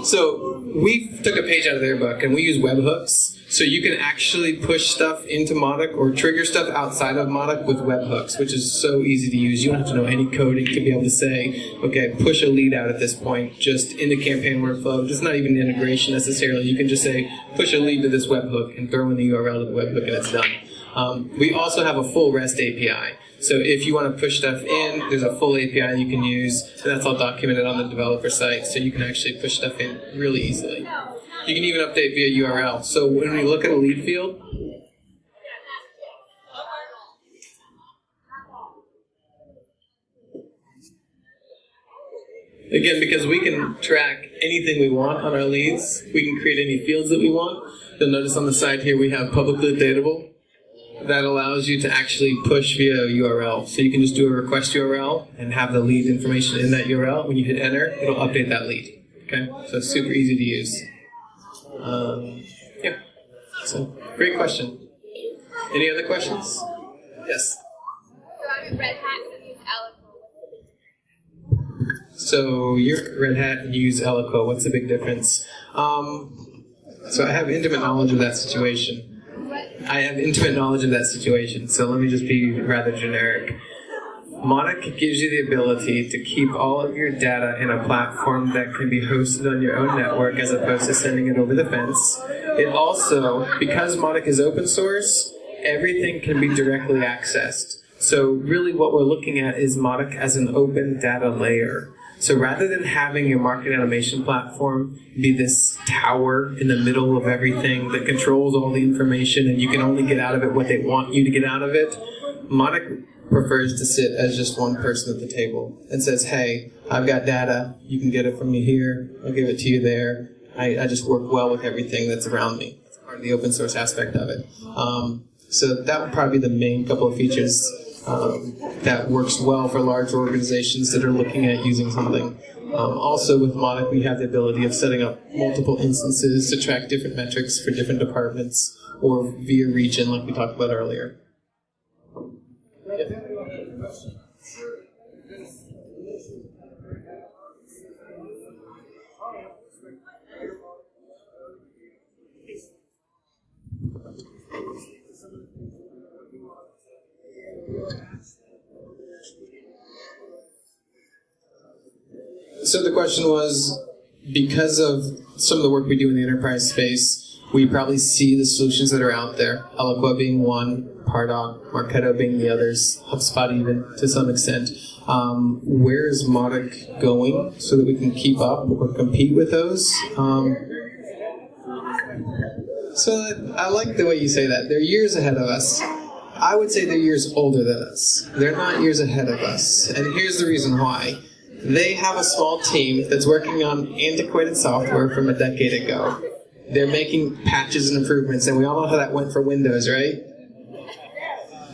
So we took a page out of their book, and we use webhooks. So you can actually push stuff into Mautic or trigger stuff outside of Mautic with webhooks, which is so easy to use. You don't have to know any coding to be able to say, okay, push a lead out at this point, just in the campaign workflow. It's not even integration necessarily. You can just say, push a lead to this webhook and throw in the URL to the webhook, and it's done. We also have a full REST API. So if you want to push stuff in, there's a full API you can use, and that's all documented on the developer site, so you can actually push stuff in really easily. You can even update via URL. So when we look at a lead field, again, because we can track anything we want on our leads, we can create any fields that we want. You'll notice on the side here we have publicly updatable. That allows you to actually push via URL. So you can just do a request URL and have the lead information in that URL. When you hit enter, it'll update that lead. Okay, so it's super easy to use. Yeah, so great question. Any other questions? Yes? So I'm at Red Hat and use Eloquo. So you're at Red Hat and you use Eloquo. What's the big difference? So I have intimate knowledge of that situation. So let me just be rather generic. Mautic gives you the ability to keep all of your data in a platform that can be hosted on your own network as opposed to sending it over the fence. It also, because Mautic is open source, everything can be directly accessed. So really what we're looking at is Mautic as an open data layer. So rather than having your marketing automation platform be this tower in the middle of everything that controls all the information and you can only get out of it what they want you to get out of it, Mautic prefers to sit as just one person at the table and says, hey, I've got data, you can get it from me here, I'll give it to you there. I just work well with everything that's around me. It's part of the open source aspect of it. So that would probably be the main couple of features that works well for large organizations that are looking at using something. Also with Mautic, we have the ability of setting up multiple instances to track different metrics for different departments or via region like we talked about earlier. So the question was, because of some of the work we do in the enterprise space, we probably see the solutions that are out there, Eloquo being one, Pardot, Marketo being the others, HubSpot even to some extent. Where is Mautic going so that we can keep up or compete with those? So I like the way you say that. They're years ahead of us. I would say they're years older than us. They're not years ahead of us. And here's the reason why. They have a small team that's working on antiquated software from a decade ago. They're making patches and improvements, and we all know how that went for Windows, right?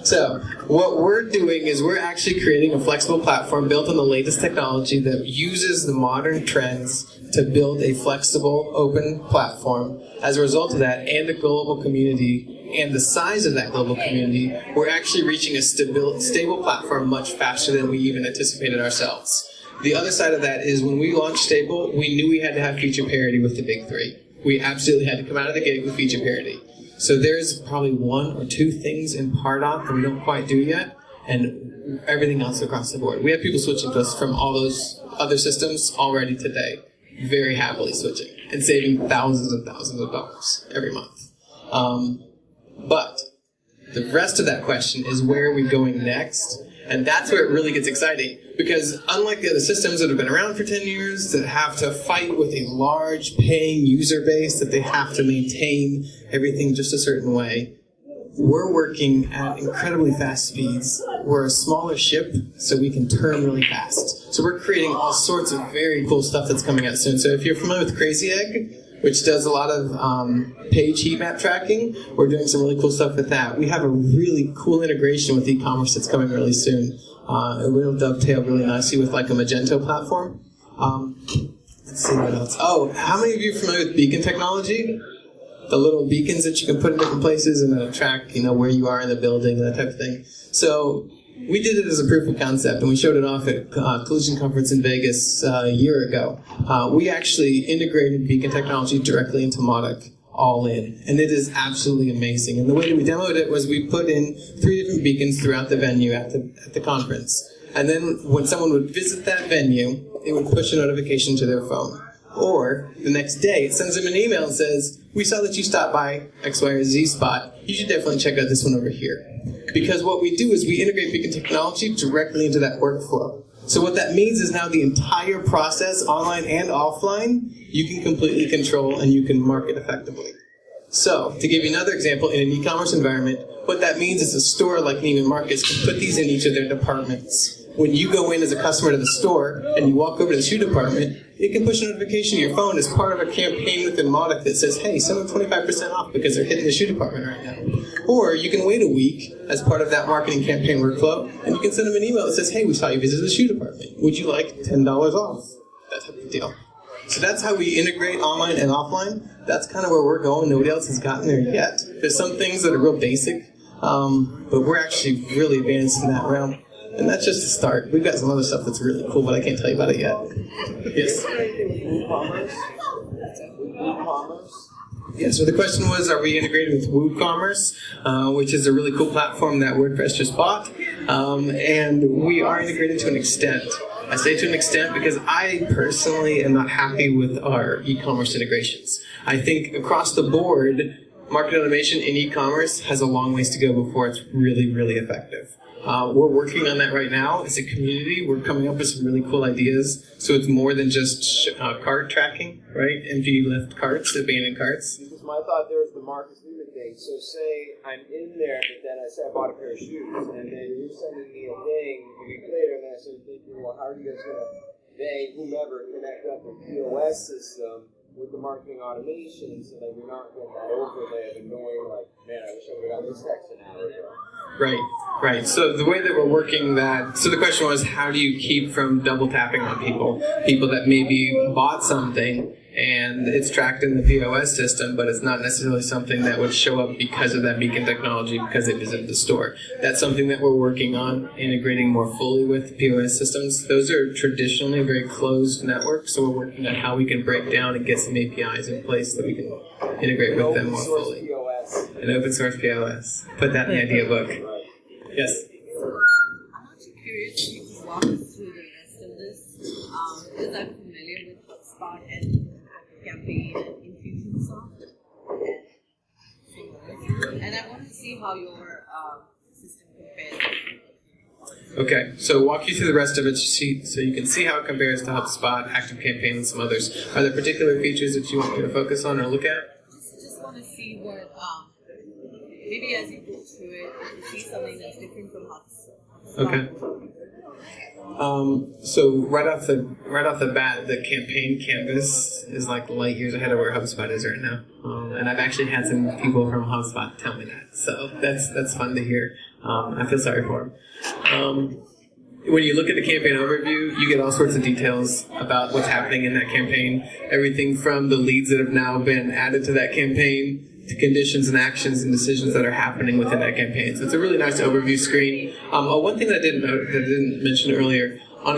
So what we're doing is we're actually creating a flexible platform built on the latest technology that uses the modern trends to build a flexible, open platform. As a result of that, and a global community, and the size of that global community, we're actually reaching a stable platform much faster than we even anticipated ourselves. The other side of that is when we launched Stable, we knew we had to have feature parity with the big three. We absolutely had to come out of the gate with feature parity. So there's probably one or two things in Pardot that we don't quite do yet, and everything else across the board. We have people switching to us from all those other systems already today, very happily switching, and saving thousands and thousands of dollars every month. But the rest of that question is, where are we going next? And that's where it really gets exciting, because unlike the other systems that have been around for 10 years, that have to fight with a large paying user base, that they have to maintain everything just a certain way, we're working at incredibly fast speeds. We're a smaller ship, so we can turn really fast. So we're creating all sorts of very cool stuff that's coming out soon. So if you're familiar with Crazy Egg, which does a lot of page heat map tracking, we're doing some really cool stuff with that. We have a really cool integration with e-commerce that's coming really soon. It will dovetail really nicely with like a Magento platform. Let's see what else. Oh, how many of you are familiar with beacon technology? the little beacons that you can put in different places and it'll track, where you are in the building and that type of thing. So we did it as a proof of concept, and we showed it off at Collision Conference in Vegas a year ago. We actually integrated beacon technology directly into Mautic, all in, and it is absolutely amazing. And the way that we demoed it was we put in 3 different beacons throughout the venue at the conference. And then when someone would visit that venue, it would push a notification to their phone. Or the next day, it sends them an email and says, "We saw that you stopped by X, Y, or Z spot. You should definitely check out this one over here." Because what we do is we integrate beacon technology directly into that workflow. So what that means is now the entire process, online and offline, you can completely control and you can market effectively. So, to give you another example, in an e-commerce environment, what that means is a store like Neiman Marcus can put these in each of their departments. When you go in as a customer to the store and you walk over to the shoe department, it can push a notification to your phone as part of a campaign within Mautic that says, "Hey, send them 25% off because they're hitting the shoe department right now." Or you can wait a week as part of that marketing campaign workflow, and you can send them an email that says, "Hey, we saw you visit the shoe department. Would you like $10 off?" That type of deal. So that's how we integrate online and offline. That's kind of where we're going. Nobody else has gotten there yet. There's some things that are real basic, but we're actually really advanced in that realm. And that's just the start. We've got some other stuff that's really cool, but I can't tell you about it yet. Yes? Yeah, so the question was, are we integrated with WooCommerce, which is a really cool platform that WordPress just bought. And we are integrated to an extent. I say to an extent because I personally am not happy with our e-commerce integrations. I think across the board, market automation in e-commerce has a long ways to go before it's really, really effective. We're working on that right now as a community. We're coming up with some really cool ideas. So it's more than just cart tracking, right? Empty left carts, abandoned carts. Because my thought there was the Marcus Newman thing. So say I'm in there, but then I say I bought a pair of shoes, and then you're sending me a thing a week later, and then I start thinking, well, how are you guys going to, whomever, connect up the POS system with the marketing automation so that you're not getting that overlay of annoying, like, man, I wish I would have got this text an hour ago. Right. So the way that we're working that, so the question was, how do you keep from double tapping on people that maybe bought something and it's tracked in the POS system, but it's not necessarily something that would show up because of that beacon technology because they visited the store. That's something that we're working on, integrating more fully with POS systems. Those are traditionally very closed networks, so we're working on how we can break down and get some APIs in place that we can integrate with them more fully. An open source POS. Put that in the idea book. Yes? I'm actually curious if you could walk us through the rest of this, because I'm familiar with HubSpot and Campaign and Infusionsoft and I want to see how your system compares. Okay, so walk you through the rest of it so you can see how it compares to HubSpot, ActiveCampaign, and some others. Are there particular features that you want me to focus on or look at? Just want to see what, maybe as you go through it, you see something that's different from HubSpot. Okay. So right off the bat, the campaign canvas is like light years ahead of where HubSpot is right now. And I've actually had some people from HubSpot tell me that, so that's fun to hear. I feel sorry for them. When you look at the campaign overview, you get all sorts of details about what's happening in that campaign. Everything from the leads that have now been added to that campaign to conditions and actions and decisions that are happening within that campaign. So it's a really nice overview screen. One thing that I didn't mention earlier, on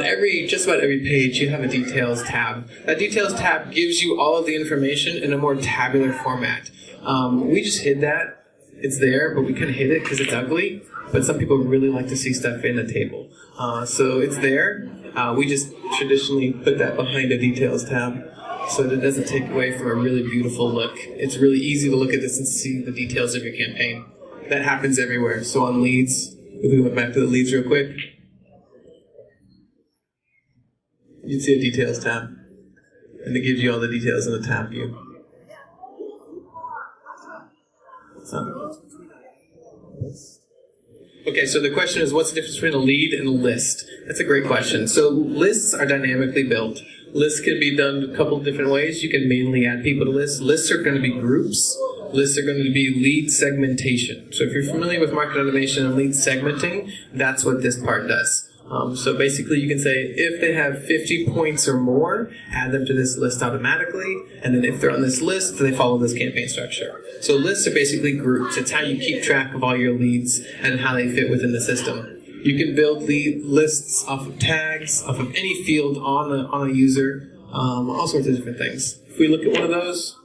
just about every page, you have a details tab. That details tab gives you all of the information in a more tabular format. We just hid that. It's there, but we couldn't hid it because it's ugly. But some people really like to see stuff in the table. So it's there. We just traditionally put that behind a details tab so that it doesn't take away from a really beautiful look. It's really easy to look at this and see the details of your campaign. That happens everywhere. So on leads, if we went back to the leads real quick, you'd see a details tab. And it gives you all the details in the tab view. Okay, so the question is, what's the difference between a lead and a list? That's a great question. So lists are dynamically built. Lists can be done a couple of different ways. You can manually add people to lists. Lists are going to be groups. Lists are going to be lead segmentation. So if you're familiar with market automation and lead segmenting, that's what this part does. So basically you can say if they have 50 points or more, add them to this list automatically, and then if they're on this list, they follow this campaign structure. So lists are basically groups. It's how you keep track of all your leads and how they fit within the system. You can build lead lists off of tags, off of any field on a user, all sorts of different things. If we look at one of those,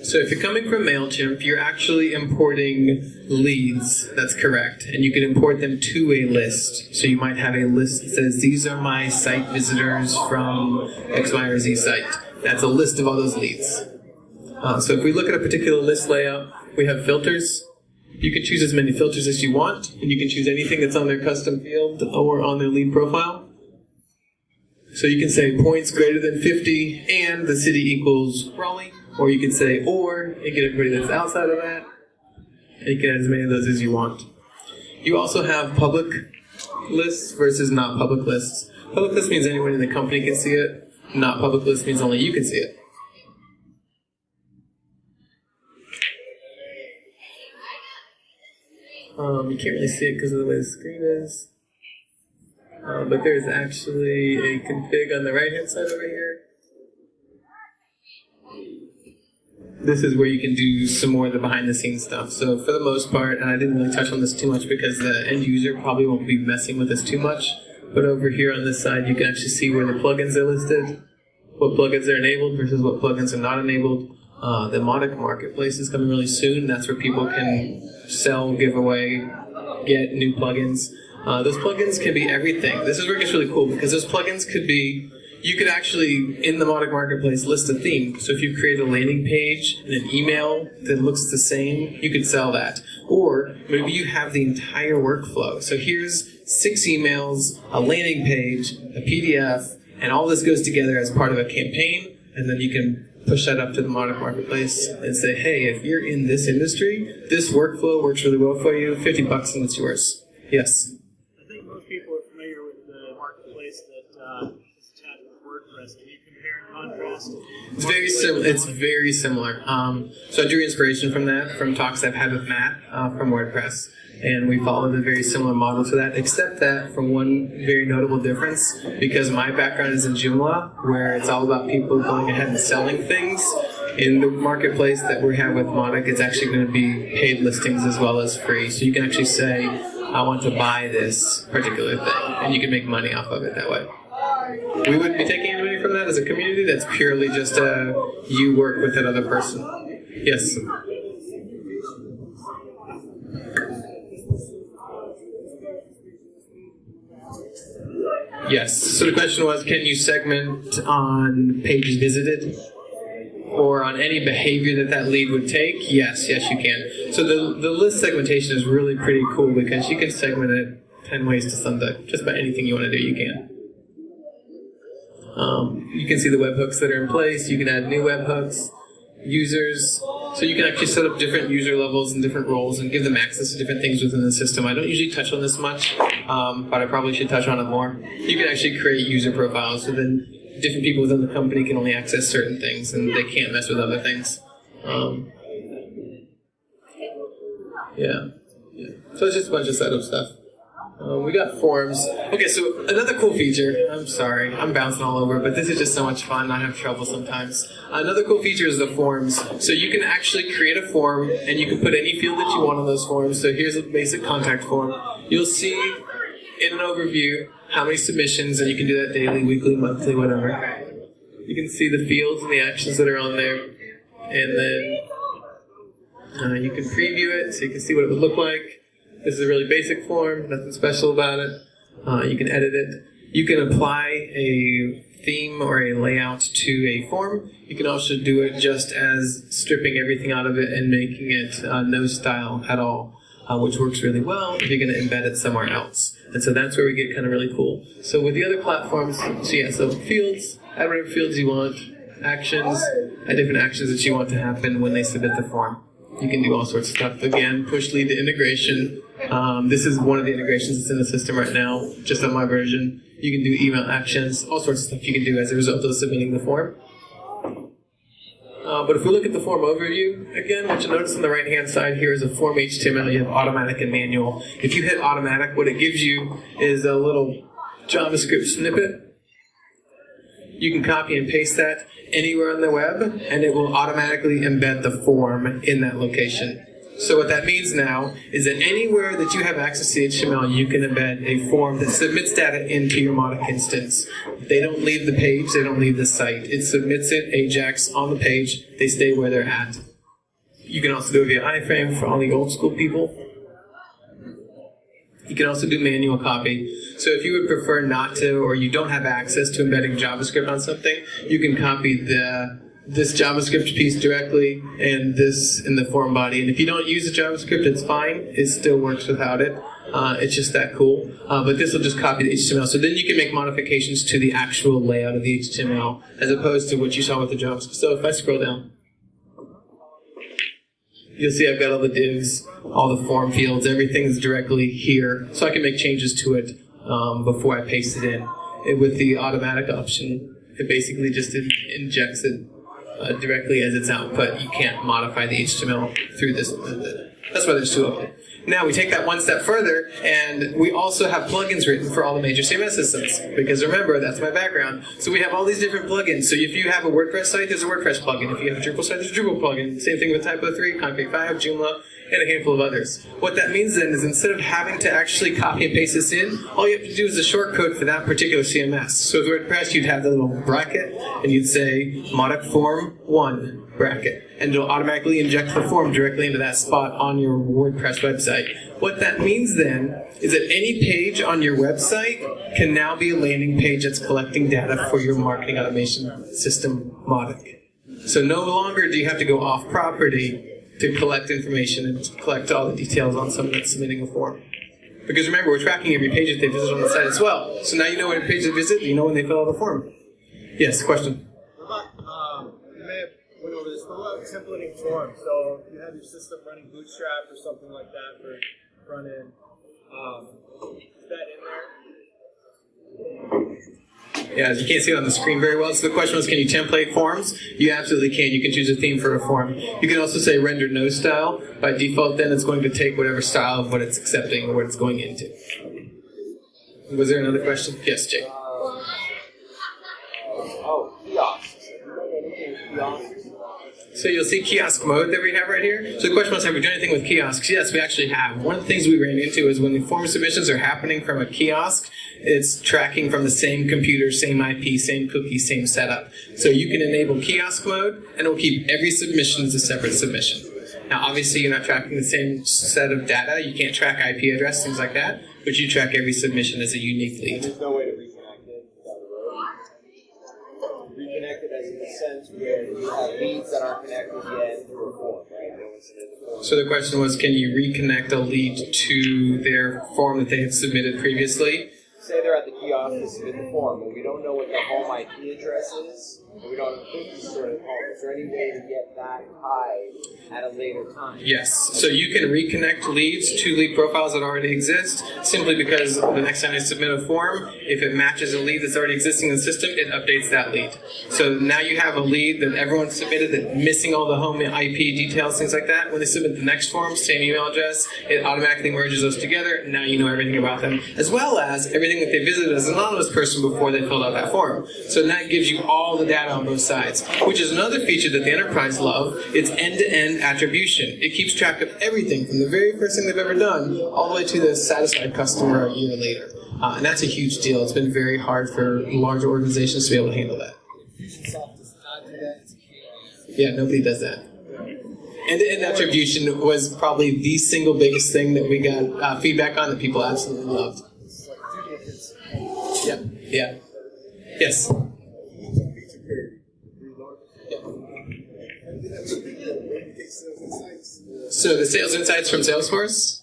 so if you're coming from MailChimp, you're actually importing leads. That's correct. And you can import them to a list. So you might have a list that says, these are my site visitors from X, Y, or Z site. That's a list of all those leads. So if we look at a particular list layout, we have filters. You can choose as many filters as you want, and you can choose anything that's on their custom field or on their lead profile. So you can say points greater than 50 and the city equals Raleigh. Or you can say or, and get everybody that's outside of that. And you can add as many of those as you want. You also have public lists versus not public lists. Public list means anyone in the company can see it. Not public list means only you can see it. You can't really see it because of the way the screen is. But there's actually a config on the right-hand side over here. This is where you can do some more of the behind-the-scenes stuff. So for the most part, and I didn't really touch on this too much because the end user probably won't be messing with this too much, but over here on this side, you can actually see where the plugins are listed, what plugins are enabled versus what plugins are not enabled. The Mautic marketplace is coming really soon. That's where people can sell, give away, get new plugins. Those plugins can be everything. This is where it gets really cool because those plugins could be, you could actually, in the Mautic marketplace, list a theme. So if you create a landing page and an email that looks the same, you could sell that. Or maybe you have the entire workflow. So here's 6 emails, a landing page, a PDF, and all this goes together as part of a campaign, and then you can push that up to the Mautic marketplace and say, hey, if you're in this industry, this workflow works really well for you, $50 and it's yours. Yes? I think most people are familiar with the marketplace that is attached with WordPress. Can you compare and contrast? It's very similar. It's very similar. So I drew inspiration from that, from talks I've had with Matt from WordPress. And we followed a very similar model to that, except that from one very notable difference, because my background is in Joomla, where it's all about people going ahead and selling things. In the marketplace that we have with Mautic, it's actually going to be paid listings as well as free. So you can actually say, I want to buy this particular thing, and you can make money off of it that way. We wouldn't be taking any money from that as a community. That's purely just you work with that other person. Yes? Yes. So the question was, can you segment on pages visited or on any behavior that lead would take? Yes, you can. So the list segmentation is really pretty cool because you can segment it 10 ways to Sunday. Just about anything you want to do, you can. You can see the webhooks that are in place. You can add new webhooks, users. So you can actually set up different user levels and different roles and give them access to different things within the system. I don't usually touch on this much, but I probably should touch on it more. You can actually create user profiles, so then different people within the company can only access certain things and they can't mess with other things. Yeah. So it's just a bunch of setup stuff. We got forms. Okay, so another cool feature, I'm sorry, I'm bouncing all over, but this is just so much fun, I have trouble sometimes. Another cool feature is the forms. So you can actually create a form, and you can put any field that you want on those forms. So here's a basic contact form. You'll see in an overview how many submissions, and you can do that daily, weekly, monthly, whatever. You can see the fields and the actions that are on there, and then you can preview it, so you can see what it would look like. This is a really basic form, nothing special about it. You can edit it. You can apply a theme or a layout to a form. You can also do it just as stripping everything out of it and making it no style at all, which works really well if you're going to embed it somewhere else. And so that's where we get kind of really cool. So with the other platforms, so fields, add whatever fields you want, actions, add different actions that you want to happen when they submit the form. You can do all sorts of stuff. Again, push lead to integration. This is one of the integrations that's in the system right now, just on my version. You can do email actions, all sorts of stuff you can do as a result of submitting the form. But if we look at the form overview, again, what you'll notice on the right-hand side here is a form HTML. You have automatic and manual. If you hit automatic, what it gives you is a little JavaScript snippet. You can copy and paste that anywhere on the web, and it will automatically embed the form in that location. So what that means now is that anywhere that you have access to HTML, you can embed a form that submits data into your Mautic instance. They don't leave the page, they don't leave the site. It submits it, Ajax, on the page, they stay where they're at. You can also do it via iframe for all the old school people. You can also do manual copy. So if you would prefer not to, or you don't have access to embedding JavaScript on something, you can copy this JavaScript piece directly and this in the form body. And if you don't use the JavaScript, it's fine. It still works without it. It's just that cool. But this will just copy the HTML. So then you can make modifications to the actual layout of the HTML as opposed to what you saw with the JavaScript. So if I scroll down, you'll see I've got all the divs, all the form fields, everything is directly here. So I can make changes to it before I paste it in. And with the automatic option, it basically just injects it directly as its output. You can't modify the HTML through this method. That's why there's two of them. Now we take that one step further, and we also have plugins written for all the major CMS systems. Because remember, that's my background. So we have all these different plugins. So if you have a WordPress site, there's a WordPress plugin. If you have a Drupal site, there's a Drupal plugin. Same thing with Typo 3, Concrete 5, Joomla, and a handful of others. What that means then is instead of having to actually copy and paste this in, all you have to do is a shortcode for that particular CMS. So with WordPress, you'd have the little bracket, and you'd say Mautic Form 1 bracket, and it'll automatically inject the form directly into that spot on your WordPress website. What that means then is that any page on your website can now be a landing page that's collecting data for your marketing automation system, Mautic. So no longer do you have to go off property to collect information and to collect all the details on someone that's submitting a form. Because remember, we're tracking every page that they visit on the site as well. So now you know what page they visit, you know when they fill out the form. Yes, question? What about, you may have went over this, but what about templating forms? So if you have your system running Bootstrap or something like that for front end, is that in there? Yeah, as you can't see it on the screen very well, so the question was, can you template forms? You absolutely can. You can choose a theme for a form. You can also say render no style. By default, then it's going to take whatever style of what it's accepting or what it's going into. Was there another question? Yes, Jake. Kiosks. You know anything with kiosks? So you'll see kiosk mode that we have right here. So the question was, have we done anything with kiosks? Yes, we actually have. One of the things we ran into is when the form submissions are happening from a kiosk, it's tracking from the same computer, same IP, same cookie, same setup. So you can enable kiosk mode, and it will keep every submission as a separate submission. Now, obviously, you're not tracking the same set of data. You can't track IP address, things like that, but you track every submission as a unique lead. There's no way to reconnect it down the road. Reconnect it as in the sense where you have leads that aren't connected yet through a form, right? No one's submitted the form. So the question was, can you reconnect a lead to their form that they have submitted previously? Say they're at the kiosk to submit the form, but we don't know what the home IP address is, and we don't know cookies stored at home. Is there any way to get that high at a later time? Yes. So you can reconnect leads to lead profiles that already exist, simply because the next time they submit a form, if it matches a lead that's already existing in the system, it updates that lead. So now you have a lead that everyone submitted that's missing all the home IP details, things like that. When they submit the next form, same email address, it automatically merges those together, and now you know everything about them, as well as everything that they visited as an anonymous person before they filled out that form. So that gives you all the data on both sides, which is another feature that the enterprise love. It's end-to-end attribution. It keeps track of everything from the very first thing they've ever done all the way to the satisfied customer a year later. And that's a huge deal. It's been very hard for larger organizations to be able to handle that. Infusionsoft does not do that. It's a Yeah, nobody does that. End-to-end attribution was probably the single biggest thing that we got feedback on that people absolutely loved. It's like duplicates. Yeah. Yeah. Yes. So the sales insights from Salesforce?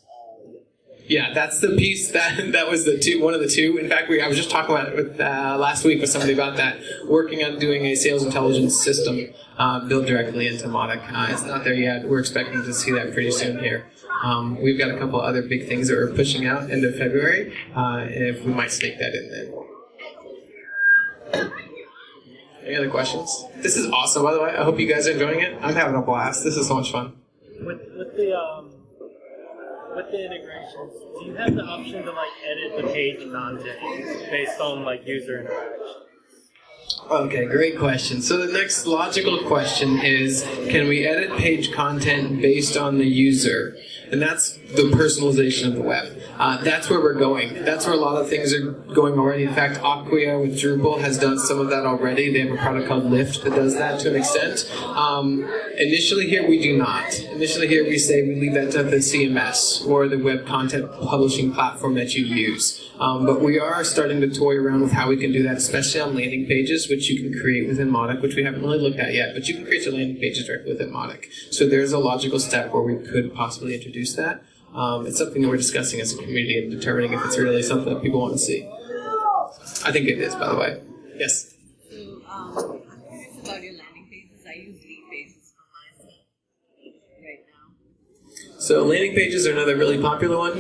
Yeah, that's the piece that was one of the two. In fact, I was just talking about it with, last week with somebody about that, working on doing a sales intelligence system built directly into Mautic. It's not there yet. We're expecting to see that pretty soon here. We've got a couple other big things that we're pushing out end of February, and we might snake that in there. Any other questions? This is awesome, by the way. I hope you guys are enjoying it. I'm having a blast. This is so much fun. With the integrations, do you have the option to like edit the page content based on like user interaction? Okay, great question. So the next logical question is, can we edit page content based on the user? And that's the personalization of the web. That's where we're going. That's where a lot of things are going already. In fact, Acquia with Drupal has done some of that already. They have a product called Lift that does that to an extent. Initially here, we do not. Initially here, we say we leave that to the CMS or the web content publishing platform that you use. But we are starting to toy around with how we can do that, especially on landing pages, which you can create within Mautic, which we haven't really looked at yet, but you can create your landing pages directly within Mautic. So there's a logical step where we could possibly introduce that. It's something that we're discussing as a community and determining if it's really something that people want to see. I think it is, by the way. Yes? So, I'm curious about your landing pages. I use LeadPages for myself right now. So landing pages are another really popular one.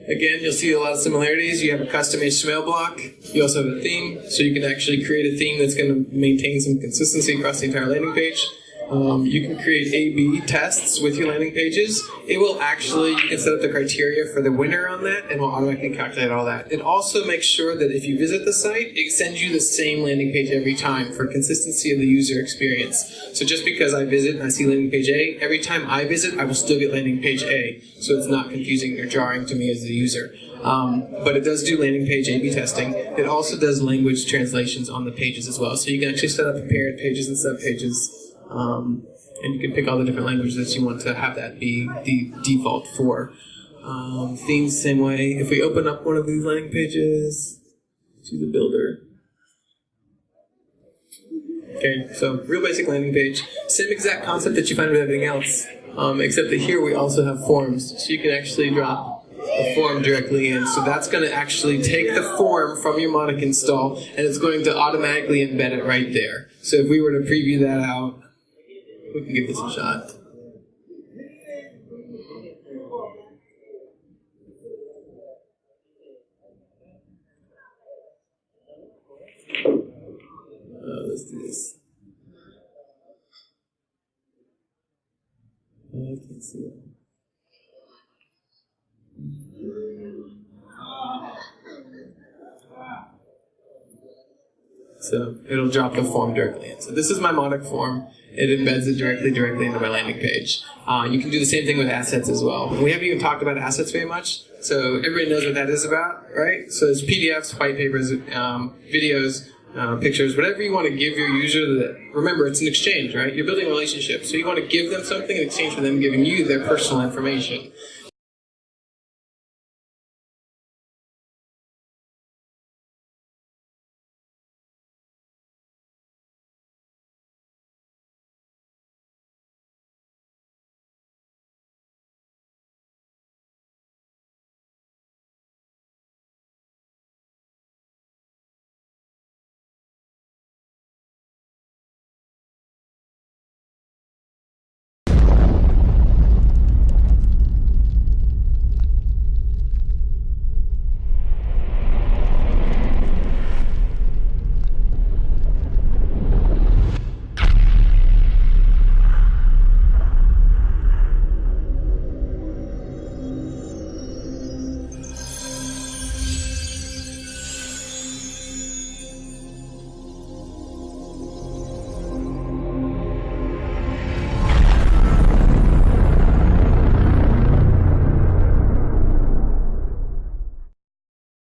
Again, you'll see a lot of similarities. You have a custom HTML block. You also have a theme, so you can actually create a theme that's going to maintain some consistency across the entire landing page. You can create A/B tests with your landing pages. It will actually, you can set up the criteria for the winner on that, and will automatically calculate all that. It also makes sure that if you visit the site, it sends you the same landing page every time for consistency of the user experience. So just because I visit and I see landing page A, every time I visit, I will still get landing page A, so it's not confusing or jarring to me as the user. But it does do landing page A/B testing. It also does language translations on the pages as well, so you can actually set up parent pages and sub pages. And you can pick all the different languages that you want to have that be the default for. Themes, same way. If we open up one of these landing pages to the builder. Okay, so real basic landing page. Same exact concept that you find with everything else, except that here we also have forms. So you can actually drop a form directly in. So that's going to actually take the form from your Mautic install, and it's going to automatically embed it right there. So if we were to preview that out, we can give this a shot. Let's do this. I can't see it. So it'll drop the form directly in. So this is my Mautic form. It embeds it directly into my landing page. You can do the same thing with assets as well. We haven't even talked about assets very much, so everybody knows what that is about, right? So there's PDFs, white papers, videos, pictures, whatever you want to give your user. Remember, it's an exchange, right? You're building a relationship, so you want to give them something in exchange for them giving you their personal information.